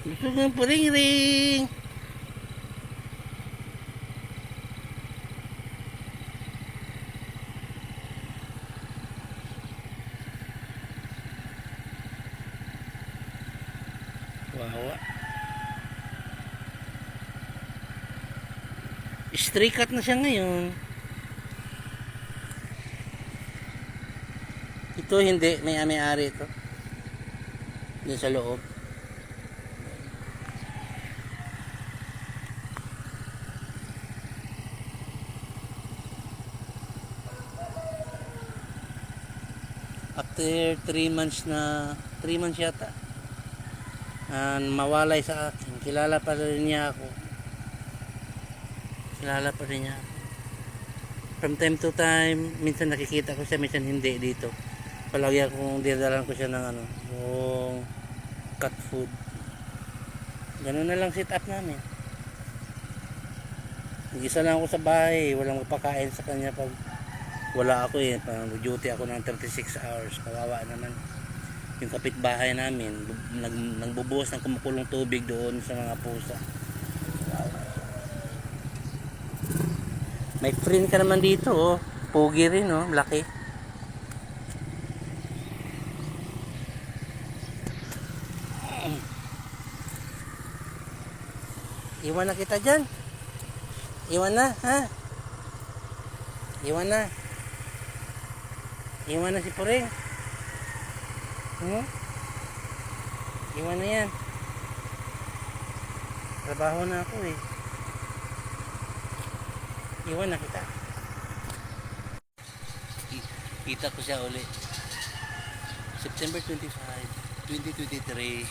Gusto ng puring-ring. Wawa. Stray cat na siya ngayon. Ito hindi, may-ari ito. Diyan sa loob. After 3 months na, 3 months yata, mawalay sa akin. Kilala pa rin niya ako. Kilala pa rin niya ako. From time to time, minsan nakikita ko siya, minsan hindi dito. Palagi akong dinadalan ko siya ng yung cat food. Ganun na lang sit up namin. Isa lang ako sa bahay, walang magpakain sa kanya pag wala ako parang duty ako ng 36 hours. Kawawa naman yung kapitbahay namin, nagbubuhos ng kumukulong tubig doon sa mga pusa. May friend ka naman dito, oh. Pogi rin, oh. Laki. Iwan na kita dyan. Iwan na, ha? Iwan na. Iwan na si Puring. Iwan na yan. Trabaho na ako, eh. Iwan na kita. Kita ko siya uli. September 25, 2023.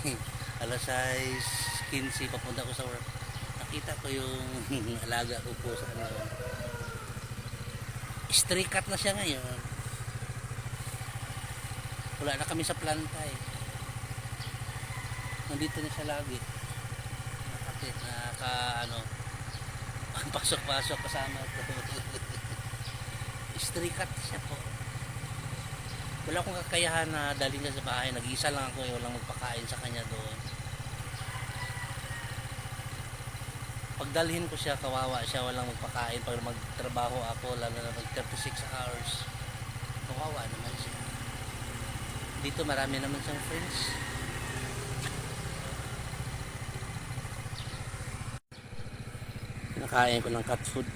Alas 6:15 papunta ko sa work. Nakita ko yung alaga ko po sa stray cat na siya ngayon. Wala na kami sa planta, eh. Nandito na siya lagi. Pasok-pasok kasama ko. Stray cat siya po. Wala akong kakayahan na dalhin niya sa bahay. Nag-iisa lang ako, walang magpakain sa kanya doon. Pagdalhin ko siya, kawawa siya, walang magpakain. Pag magtrabaho ako, lalo na mag 36 hours, kawawa naman siya. Dito marami naman siyang friends. Nakain ko ng cat food.